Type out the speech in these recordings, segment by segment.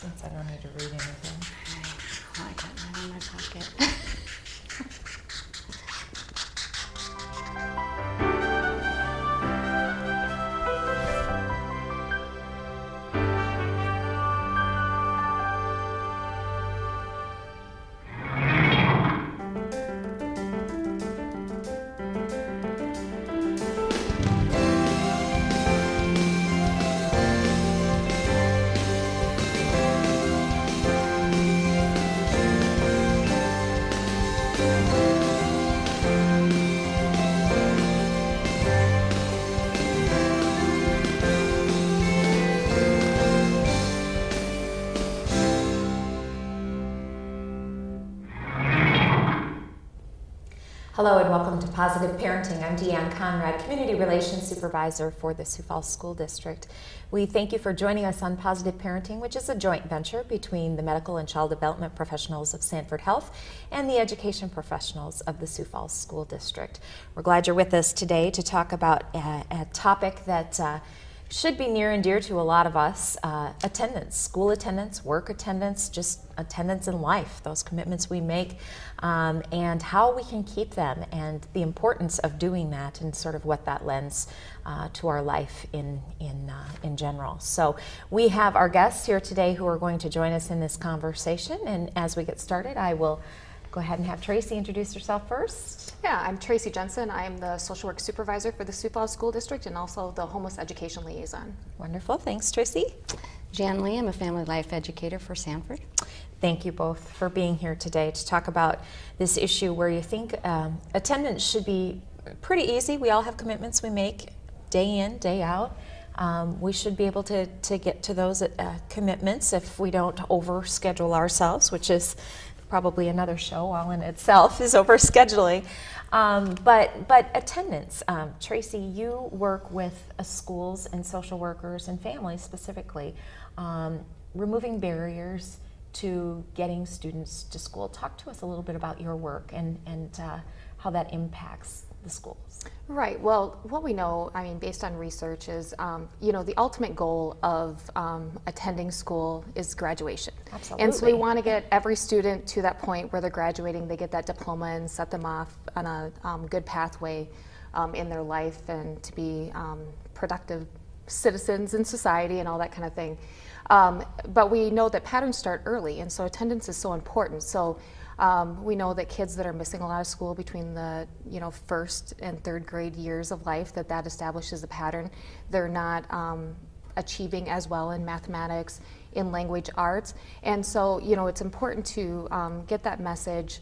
since I don't need to read anything. Oh, I got mine in my pocket. Hello and welcome to Positive Parenting. I'm Deanne Conrad, Community Relations Supervisor for the Sioux Falls School District. We thank you for joining us on Positive Parenting, which is a joint venture between the medical and child development professionals of Sanford Health and the education professionals of the Sioux Falls School District. We're glad you're with us today to talk about a topic that should be near and dear to a lot of us, attendance, school attendance, work attendance, just attendance in life, those commitments we make, and how we can keep them, and the importance of doing that, and sort of what that lends to our life in general. So we have our guests here today who are going to join us in this conversation, and as we get started, I will go ahead and have Tracy introduce herself first. Yeah, I'm Tracy Jensen. I am the social work supervisor for the Sioux Falls School District and also the homeless education liaison. Wonderful, thanks Tracy. Jan Lee, I'm a family life educator for Sanford. Thank you both for being here today to talk about this issue where you think attendance should be pretty easy. We all have commitments we make day in, day out. We should be able to get to those commitments if we don't overschedule ourselves, which is probably another show all in itself, is overscheduling. But attendance, Tracy, you work with schools and social workers and families specifically, removing barriers to getting students to school. Talk to us a little bit about your work and how that impacts the schools. Right. Well, what we know, I mean, based on research is, the ultimate goal of attending school is graduation. Absolutely. And so we want to get every student to that point where they're graduating, they get that diploma and set them off on a good pathway in their life and to be productive citizens in society and all that kind of thing. But we know that patterns start early, and so attendance is so important. So we know that kids that are missing a lot of school between the first and third grade years of life, that establishes a pattern. They're not achieving as well in mathematics, in language arts, and so it's important to get that message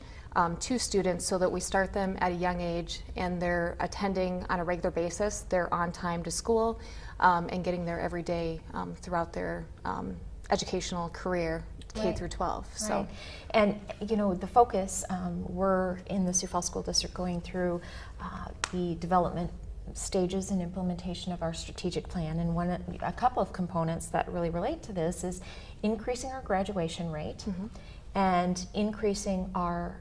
to students so that we start them at a young age and they're attending on a regular basis. They're on time to school and getting there every day throughout their educational career. K Right. through 12. So, Right. And the focus, we're in the Sioux Falls School District going through the development stages and implementation of our strategic plan, and a couple of components that really relate to this is increasing our graduation rate and increasing our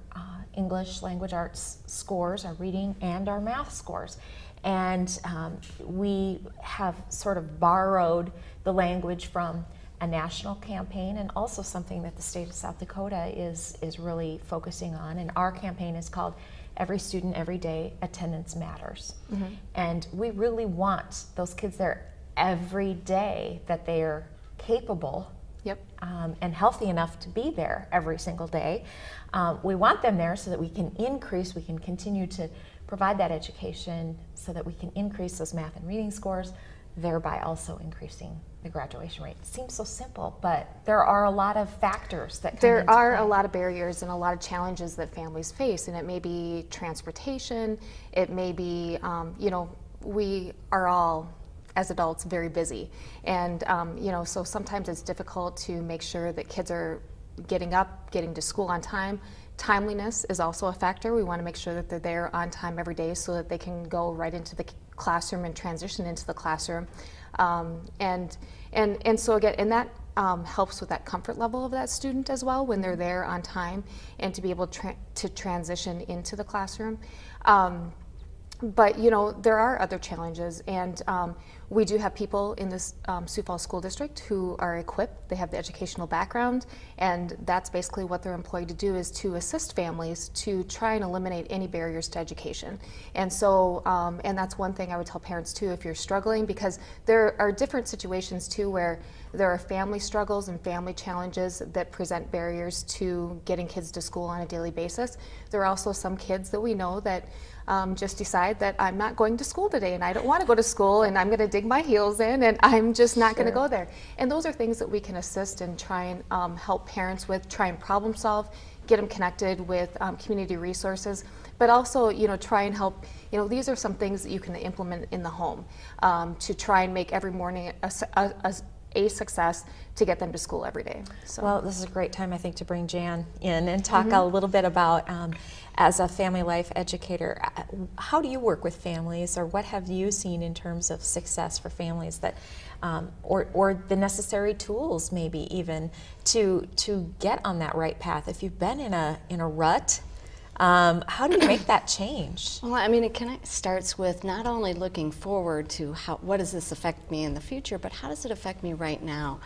English language arts scores, our reading and our math scores. And we have sort of borrowed the language from a national campaign, and also something that the state of South Dakota is really focusing on. And our campaign is called Every Student, Every Day, Attendance Matters. And we really want those kids there every day, that they are capable yep. and healthy enough to be there every single day. We want them there so that we can continue to provide that education so that we can increase those math and reading scores, thereby also increasing the graduation rate. It seems so simple, but there are a lot of factors that come There into are play. a lot of barriers and a lot of challenges that families face, and it may be transportation, it may be, we are all, as adults, very busy. And, so sometimes it's difficult to make sure that kids are getting up, getting to school on time. Timeliness is also a factor. We want to make sure that they're there on time every day so that they can go right into the classroom and transition into the classroom. And so again, and that helps with that comfort level of that student as well when they're there on time and to be able to transition into the classroom. But there are other challenges, and we do have people in this Sioux Falls School District who are equipped, they have the educational background, and that's basically what they're employed to do, is to assist families to try and eliminate any barriers to education. And so, and that's one thing I would tell parents too, if you're struggling, because there are different situations too where there are family struggles and family challenges that present barriers to getting kids to school on a daily basis. There are also some kids that we know that just decide that I'm not going to school today and I don't want to go to school and I'm going to dig my heels in and I'm just not going to go there. And those are things that we can assist and try and help parents with, try and problem solve, get them connected with community resources, but also, try and help, these are some things that you can implement in the home to try and make every morning a success to get them to school every day. So. Well, this is a great time, I think, to bring Jan in and talk a little bit about, as a family life educator, how do you work with families, or what have you seen in terms of success for families that, or the necessary tools, maybe even to get on that right path? If you've been in a rut, how do you make that change? Well, I mean, it starts with not only looking forward to what does this affect me in the future, but how does it affect me right now?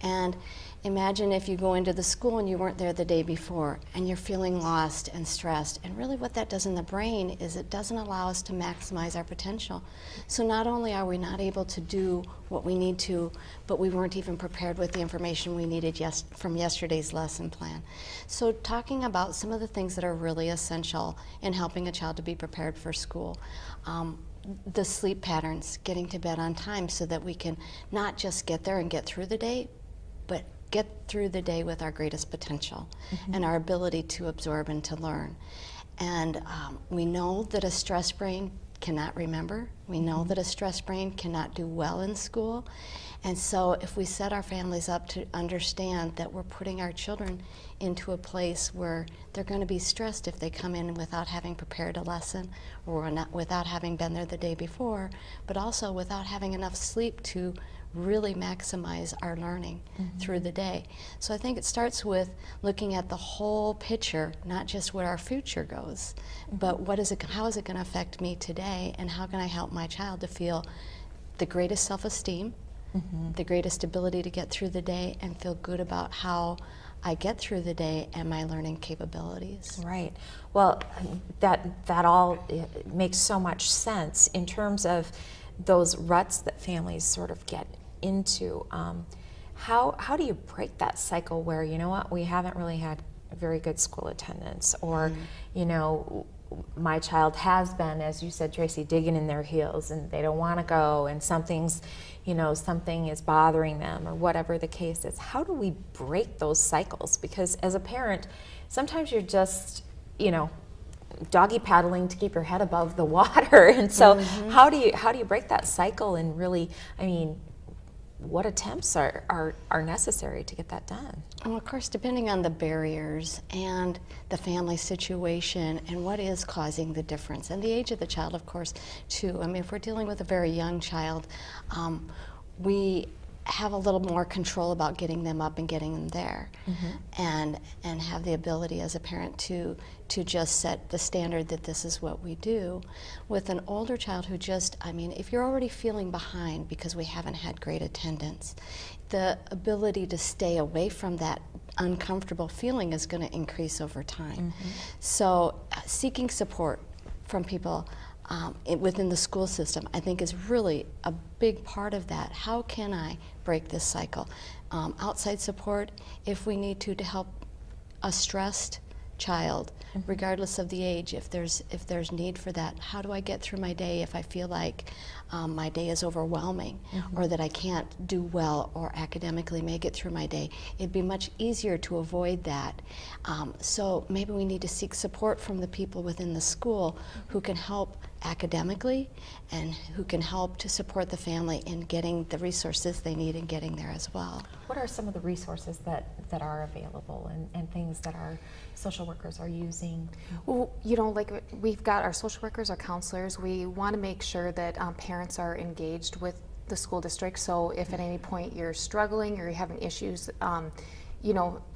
And imagine if you go into the school and you weren't there the day before and you're feeling lost and stressed. And really what that does in the brain is it doesn't allow us to maximize our potential. So not only are we not able to do what we need to, but we weren't even prepared with the information we needed from yesterday's lesson plan. So talking about some of the things that are really essential in helping a child to be prepared for school. The sleep patterns, getting to bed on time so that we can not just get there and get through the day, but get through the day with our greatest potential and our ability to absorb and to learn. And we know that a stressed brain cannot remember. We know that a stressed brain cannot do well in school. And so if we set our families up to understand that we're putting our children into a place where they're going to be stressed if they come in without having prepared a lesson, or without having been there the day before, but also without having enough sleep to really maximize our learning through the day. So I think it starts with looking at the whole picture, not just where our future goes, but how is it going to affect me today, and how can I help my child to feel the greatest self-esteem, the greatest ability to get through the day, and feel good about how I get through the day and my learning capabilities. Right. Well, that all makes so much sense in terms of those ruts that families sort of get into. How do you break that cycle where, we haven't really had very good school attendance, or, my child has been, as you said, Tracy, digging in their heels and they don't want to go, and something is bothering them, or whatever the case is. How do we break those cycles? Because as a parent, sometimes you're just, doggy paddling to keep your head above the water. And so how do you break that cycle, and really, what attempts are necessary to get that done? Well, of course, depending on the barriers and the family situation and what is causing the difference, and the age of the child, of course, too. If we're dealing with a very young child, we have a little more control about getting them up and getting them there, and have the ability as a parent to just set the standard that this is what we do. With an older child who if you're already feeling behind because we haven't had great attendance, the ability to stay away from that uncomfortable feeling is going to increase over time. So seeking support from people within the school system, I think, is really a big part of that. How can I break this cycle? Outside support, if we need to help a stressed child, regardless of the age, if there's need for that. How do I get through my day if I feel like my day is overwhelming, or that I can't do well or academically make it through my day? It'd be much easier to avoid that. So maybe we need to seek support from the people within the school who can help academically and who can help to support the family in getting the resources they need and getting there as well. What are some of the resources that are available, and things that our social workers are using? Well, like we've got our social workers, our counselors. We want to make sure that parents are engaged with the school district. So if at any point you're struggling or you're having issues,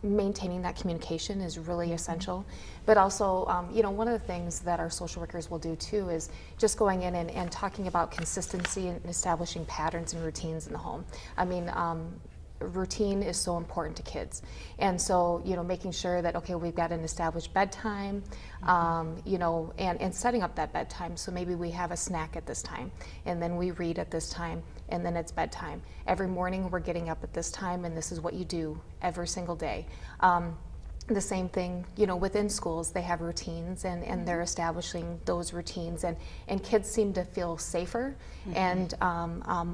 maintaining that communication is really essential. But also, one of the things that our social workers will do too is just going in and talking about consistency and establishing patterns and routines in the home. I mean, routine is so important to kids. And so, making sure that, okay, we've got an established bedtime, and setting up that bedtime. So maybe we have a snack at this time, and then we read at this time, and then it's bedtime. Every morning we're getting up at this time, and this is what you do every single day. The same thing, within schools, they have routines and they're establishing those routines, and kids seem to feel safer and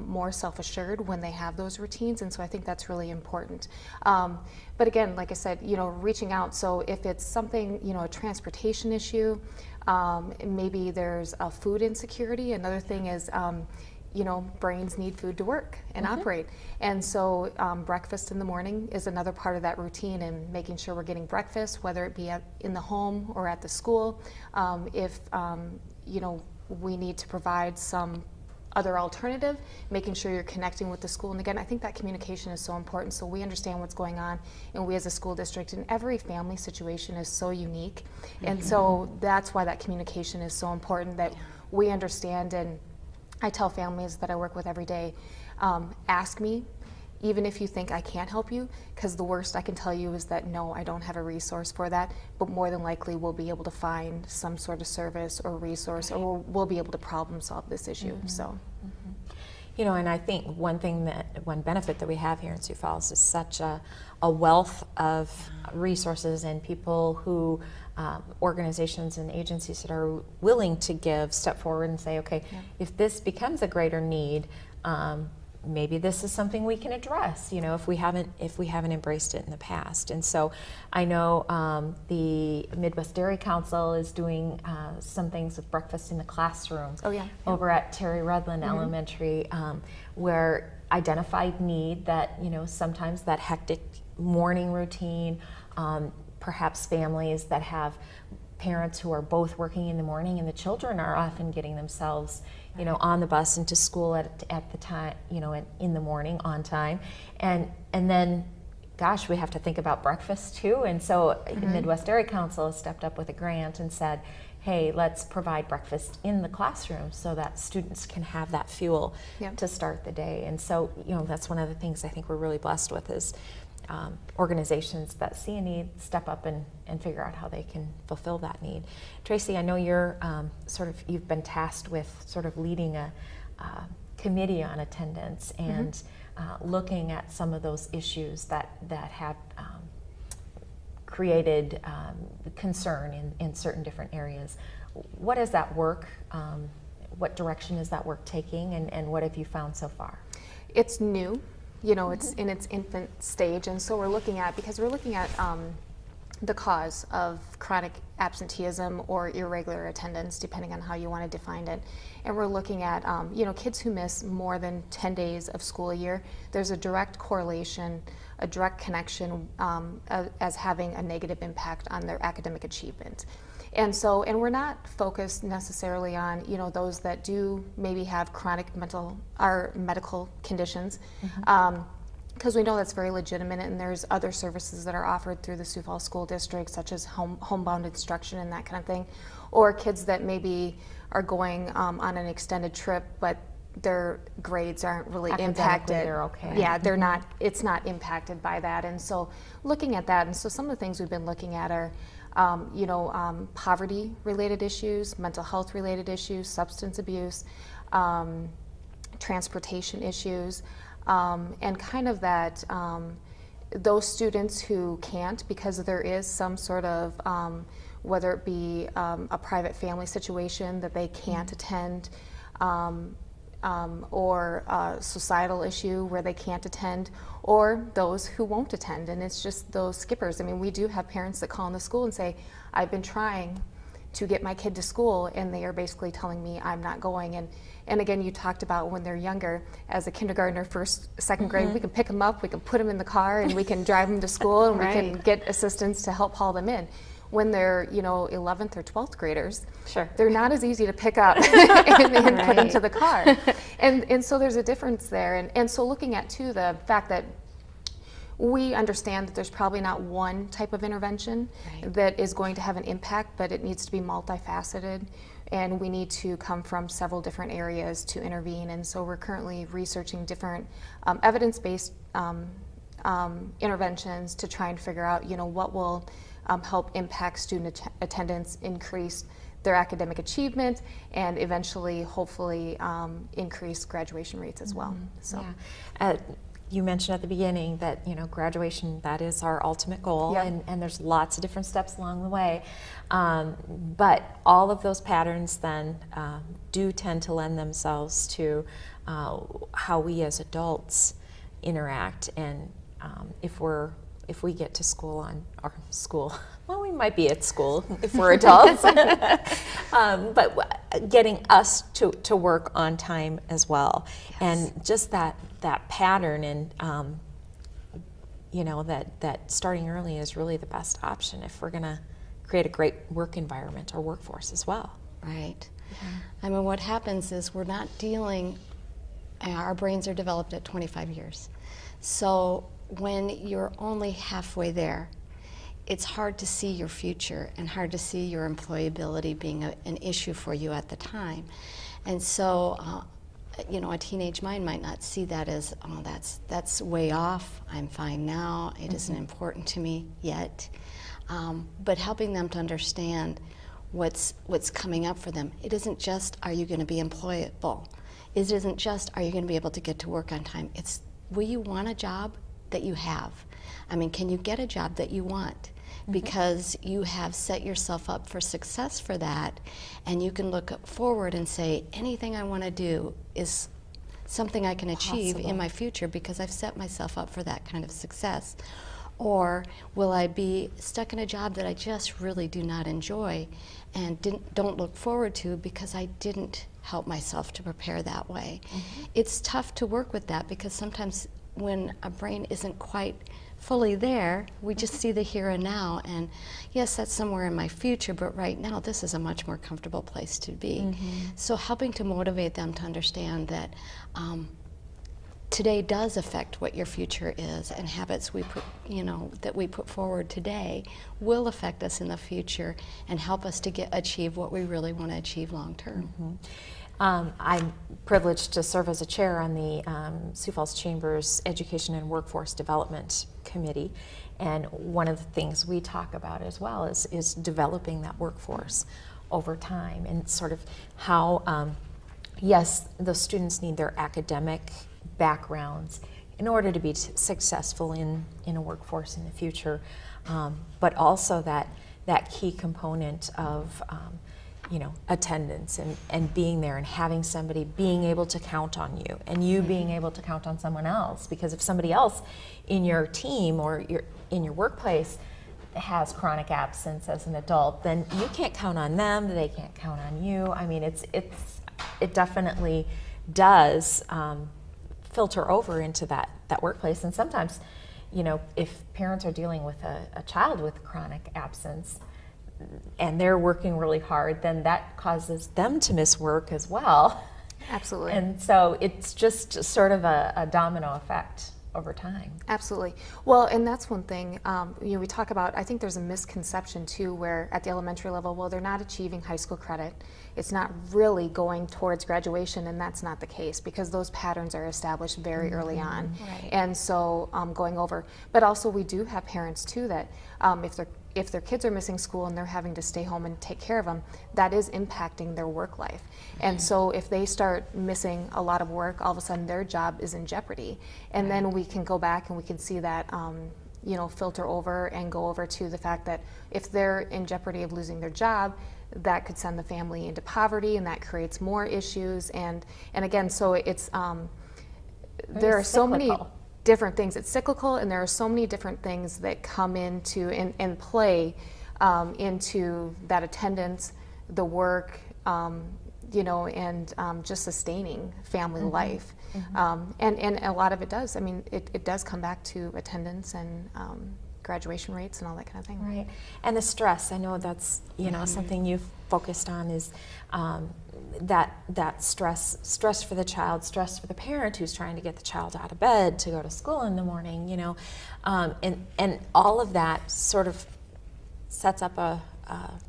more self-assured when they have those routines, and so I think that's really important. But again, like I said, reaching out, so if it's something, a transportation issue, maybe there's a food insecurity. Another thing is, brains need food to work and operate. And so breakfast in the morning is another part of that routine, and making sure we're getting breakfast, whether it be in the home or at the school. If we need to provide some other alternative, making sure you're connecting with the school. And again, I think that communication is so important, so we understand what's going on, and we as a school district, and every family situation is so unique. And so that's why that communication is so important, that we understand. And I tell families that I work with every day, ask me, even if you think I can't help you, because the worst I can tell you is that no, I don't have a resource for that, but more than likely we'll be able to find some sort of service or resource, or we'll be able to problem solve this issue. So, and I think one benefit that we have here in Sioux Falls is such a wealth of resources and people who, organizations and agencies that are willing to step forward and say, okay, if this becomes a greater need, maybe this is something we can address, if we haven't embraced it in the past. And so I know the Midwest Dairy Council is doing some things with breakfast in the classroom over at Terry Redland Elementary, where identified need that, sometimes that hectic morning routine, perhaps families that have parents who are both working in the morning, and the children are often getting themselves, on the bus into school at the time, in the morning on time, and then, gosh, we have to think about breakfast too. And so Midwest Dairy Council has stepped up with a grant and said, hey, let's provide breakfast in the classroom so that students can have that fuel to start the day. And so, that's one of the things I think we're really blessed with is organizations that see a need step up and figure out how they can fulfill that need. Tracy, I know you're you've been tasked with sort of leading a committee on attendance and looking at some of those issues that have created concern in certain different areas. What is that work? What direction is that work taking, and what have you found so far? It's new. It's in its infant stage, and so we're looking at the cause of chronic absenteeism or irregular attendance, depending on how you want to define it. And we're looking at, kids who miss more than 10 days of school a year. There's a direct correlation, a direct connection as having a negative impact on their academic achievement. And we're not focused necessarily on, those that do maybe have chronic medical conditions, because we know that's very legitimate, and there's other services that are offered through the Sioux Falls School District, such as homebound instruction and that kind of thing, or kids that maybe are going on an extended trip, but their grades aren't really impacted. They're okay. Yeah, they're not. It's not impacted by that, and so looking at that, and so some of the things we've been looking at are, poverty-related issues, mental health-related issues, substance abuse, transportation issues, and kind of that those students who can't, because there is some sort of, whether it be a private family situation that they can't attend, or a societal issue where they can't attend, or those who won't attend, and it's just those skippers. I mean, we do have parents that call in the school and say, I've been trying to get my kid to school, and they are basically telling me I'm not going. And again, you talked about when they're younger, as a kindergartner, first, second grade, we can pick them up, we can put them in the car, and we can drive them to school, and we can get assistance to help haul them in. When they're, 11th or 12th graders, they're not as easy to pick up and put into the car. And so there's a difference there. And so looking at, too, the fact that we understand that there's probably not one type of intervention that is going to have an impact, but it needs to be multifaceted, and we need to come from several different areas to intervene. And so we're currently researching different evidence-based interventions to try and figure out, what will help impact student attendance, increase their academic achievement, and eventually, hopefully, increase graduation rates as well. So. Yeah. You mentioned at the beginning that graduation, that is our ultimate goal, and there's lots of different steps along the way, but all of those patterns then do tend to lend themselves to how we as adults interact, and if we get to school well, we might be at school if we're adults, but getting us to work on time as well. Yes. And just that pattern, and that starting early is really the best option if we're going to create a great work environment or workforce as well. Right. I mean, what happens is we're not dealing, our brains are developed at 25 years. So when you're only halfway there, it's hard to see your future and hard to see your employability being an issue for you at the time. And so, a teenage mind might not see that as, oh, that's way off, I'm fine now, it isn't important to me yet. But helping them to understand what's coming up for them. It isn't just, are you going to be employable? It isn't just, are you going to be able to get to work on time? It's, will you want a job that you have? I mean, can you get a job that you want? Because you have set yourself up for success for that, and you can look forward and say, anything I want to do is something I can achieve in my future because I've set myself up for that kind of success. Or will I be stuck in a job that I just really do not enjoy and don't look forward to because I didn't help myself to prepare that way? It's tough to work with that because sometimes when a brain isn't quite fully there, we just see the here and now, and yes, that's somewhere in my future, but right now this is a much more comfortable place to be. So helping to motivate them to understand that today does affect what your future is, and habits that we put forward today will affect us in the future and help us to achieve what we really want to achieve long term. I'm privileged to serve as a chair on the Sioux Falls Chamber's Education and Workforce Development Committee, and one of the things we talk about as well is developing that workforce over time, and sort of how, yes, the students need their academic backgrounds in order to be successful in a workforce in the future, but also that key component of attendance and being there and having somebody being able to count on you, and you being able to count on someone else, because if somebody else in your team or in your workplace has chronic absence as an adult, then you can't count on them, they can't count on you. I mean, it definitely does filter over into that workplace. And sometimes, if parents are dealing with a child with chronic absence, and they're working really hard, then that causes them to miss work as well. Absolutely. And so it's just sort of a domino effect over time. Absolutely. Well, and that's one thing, we talk about, I think there's a misconception too, where at the elementary level, well, they're not achieving high school credit. It's not really going towards graduation, and that's not the case because those patterns are established very early on. Right. And so going over, but also we do have parents too that if their kids are missing school and they're having to stay home and take care of them, that is impacting their work life. And so if they start missing a lot of work, all of a sudden their job is in jeopardy. And then we can go back and we can see that filter over and go over to the fact that if they're in jeopardy of losing their job, that could send the family into poverty, and that creates more issues. And again, so it's there are so many different things. It's cyclical, and there are so many different things that come into and play into that attendance, the work, and just sustaining family life. And a lot of it does. I mean, it does come back to attendance and graduation rates and all that kind of thing. Right. And the stress, I know that's, you know, something you've focused on is that stress for the child, stress for the parent who's trying to get the child out of bed to go to school in the morning, you know, and all of that sort of sets up a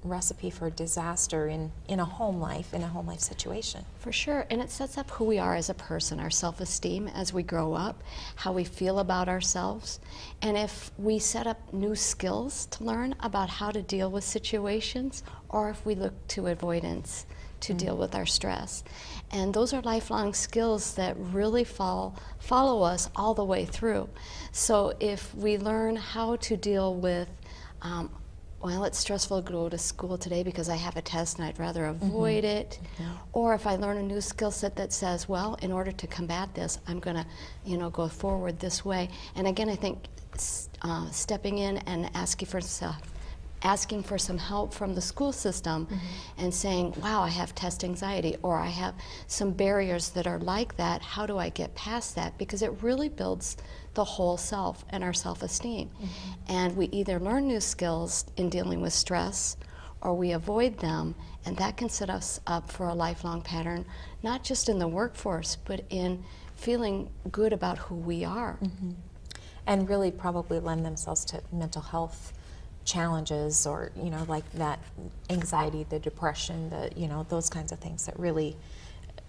recipe for disaster in a home life situation. For sure, and it sets up who we are as a person, our self-esteem as we grow up, how we feel about ourselves, and if we set up new skills to learn about how to deal with situations, or if we look to avoidance to deal with our stress. And those are lifelong skills that really follow us all the way through. So if we learn how to deal with well, it's stressful to go to school today because I have a test and I'd rather avoid it. Or if I learn a new skill set that says, well, in order to combat this, I'm going to, you know, go forward this way. And again, I think stepping in and asking for some help from the school system and saying, wow, I have test anxiety, or I have some barriers that are like that. How do I get past that? Because it really builds the whole self and our self-esteem. And we either learn new skills in dealing with stress or we avoid them, and that can set us up for a lifelong pattern, not just in the workforce, but in feeling good about who we are. And really probably lend themselves to mental health challenges, or, you know, like that anxiety, the depression, the, you know, those kinds of things that really,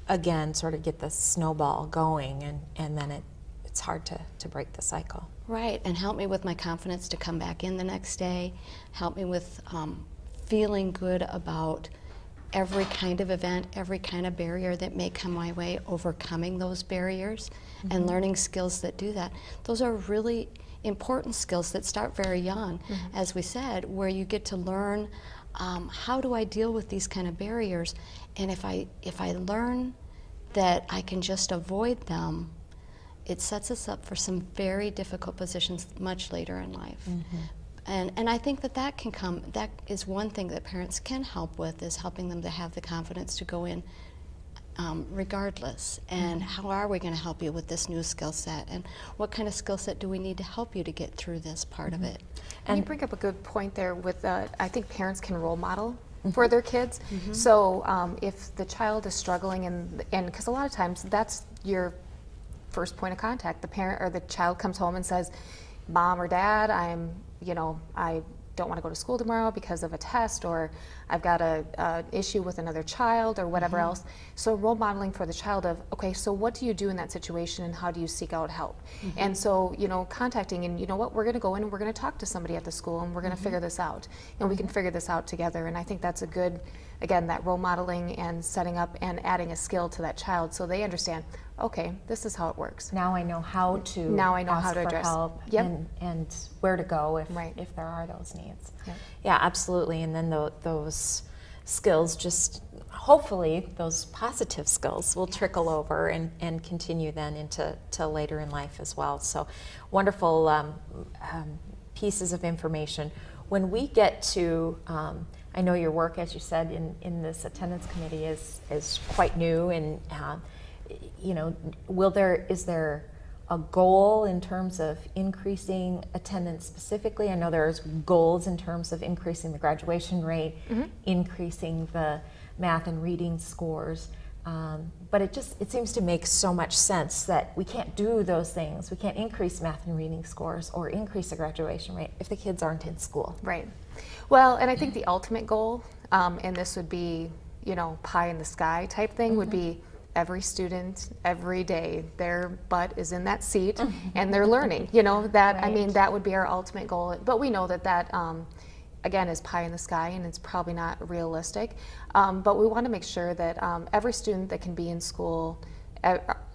again, sort of get the snowball going, and then it's hard to break the cycle. Right, and help me with my confidence to come back in the next day, help me with feeling good about every kind of event, every kind of barrier that may come my way, overcoming those barriers, and learning skills that do that. Those are really important skills that start very young, as we said, where you get to learn how do I deal with these kind of barriers, and if I learn that I can just avoid them, it sets us up for some very difficult positions much later in life. And I think that is one thing that parents can help with, is helping them to have the confidence to go in regardless. And how are we going to help you with this new skill set? And what kind of skill set do we need to help you to get through this part of it? And you bring up a good point there with, I think parents can role model for their kids. So if the child is struggling, and because a lot of times that's your first point of contact, the parent or the child comes home and says, Mom or Dad, I don't want to go to school tomorrow because of a test, or I've got a issue with another child, or whatever else. So role modeling for the child of, okay, so what do you do in that situation, and how do you seek out help? And so, you know, contacting, and you know what, we're going to go in and we're going to talk to somebody at the school, and we're going to figure this out, and we can figure this out together. And I think that's a good, again, that role modeling and setting up and adding a skill to that child so they understand, okay, this is how it works. Now I know how to ask for address help, and where to go if there are those needs. Yeah, absolutely. And then those skills, just hopefully those positive skills will trickle over and continue then into later in life as well. So wonderful pieces of information. When we get to, I know your work, as you said, in this attendance committee is quite new, and you know, is there a goal in terms of increasing attendance specifically? I know there's goals in terms of increasing the graduation rate, increasing the math and reading scores, but it seems to make so much sense that we can't do those things. We can't increase math and reading scores or increase the graduation rate if the kids aren't in school. Right. Well, and I think the ultimate goal, and this would be, you know, pie in the sky type thing, would be every student, every day, their butt is in that seat and they're learning. You know, that, I mean, that would be our ultimate goal. But we know that again, is pie in the sky, and it's probably not realistic. But we want to make sure that every student that can be in school,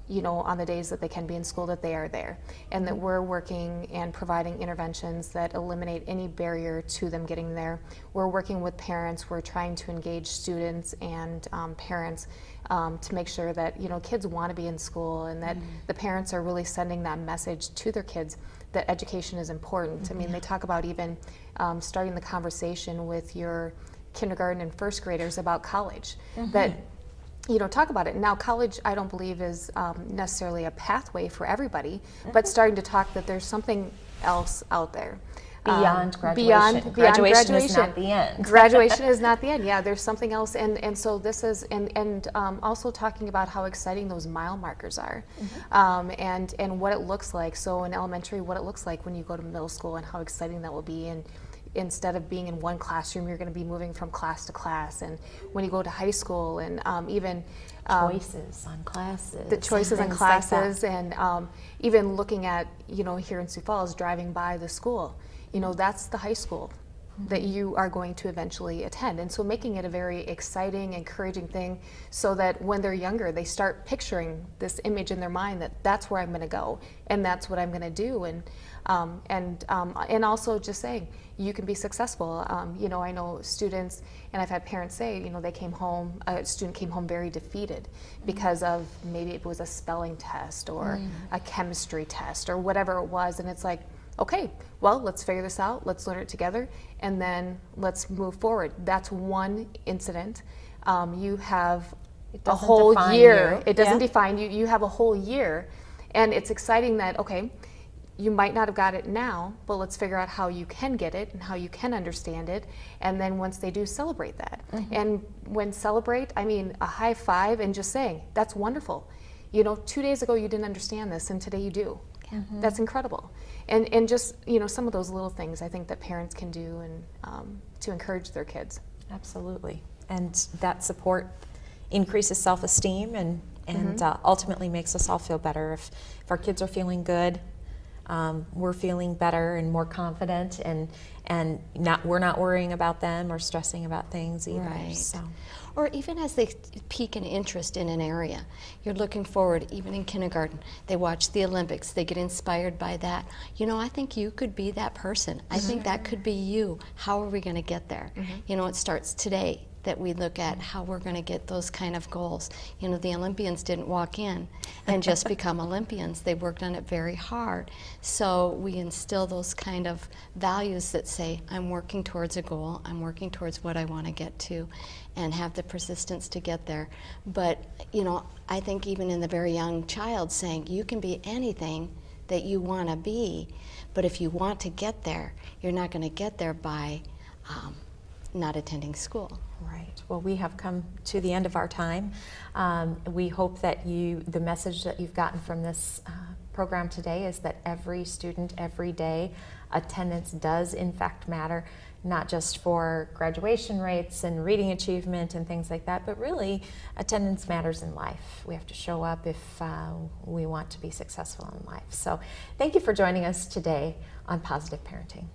you know, on the days that they can be in school, that they are there, and that we're working and providing interventions that eliminate any barrier to them getting there. We're working with parents. We're trying to engage students and parents to make sure that, you know, kids want to be in school, and that the parents are really sending that message to their kids that education is important. I mean, they talk about even starting the conversation with your kindergarten and first graders about college. That, you know, talk about it. Now, college, I don't believe is necessarily a pathway for everybody, but starting to talk that there's something else out there. Beyond graduation. Beyond Graduation is not the end. Graduation is not the end. Yeah, there's something else, and so this is, and also talking about how exciting those mile markers are, and what it looks like. So in elementary, what it looks like when you go to middle school, and how exciting that will be. And instead of being in one classroom, you're going to be moving from class to class. And when you go to high school, and even choices on classes. The choices on classes, and even looking at, here in Sioux Falls, driving by the school, that's the high school that you are going to eventually attend. And so making it a very exciting, encouraging thing, so that when they're younger, they start picturing this image in their mind that that's where I'm going to go, and that's what I'm going to do. And also just saying, you can be successful. I know students, and I've had parents say, they came home, a student came home very defeated because of maybe it was a spelling test or a chemistry test or whatever it was. And it's like, okay, well, let's figure this out, let's learn it together, and then let's move forward. That's one incident. You have a whole year. It doesn't define you. You have a whole year, and it's exciting that, okay, you might not have got it now, but let's figure out how you can get it and how you can understand it. And then once they do, celebrate that. And when celebrate, I mean a high five and just saying, that's wonderful. 2 days ago you didn't understand this, and today you do. That's incredible. And just, some of those little things I think that parents can do, and to encourage their kids. Absolutely. And that support increases self-esteem and ultimately makes us all feel better. If our kids are feeling good, we're feeling better and more confident, and we're not worrying about them or stressing about things either. Right. So. Or even as they peak in interest in an area, you're looking forward. Even in kindergarten, they watch the Olympics, they get inspired by that. I think you could be that person. I think that could be you. How are we going to get there? It starts today that we look at how we're going to get those kind of goals. The Olympians didn't walk in and just become Olympians. They worked on it very hard. So we instill those kind of values that say, I'm working towards a goal, I'm working towards what I want to get to, and have the persistence to get there. But, I think even in the very young child, saying you can be anything that you want to be, but if you want to get there, you're not going to get there by not attending school. Right. Well, we have come to the end of our time. We hope that the message that you've gotten from this program today is that every student, every day, attendance does in fact matter, not just for graduation rates and reading achievement and things like that, but really attendance matters in life. We have to show up if we want to be successful in life. So thank you for joining us today on Positive Parenting.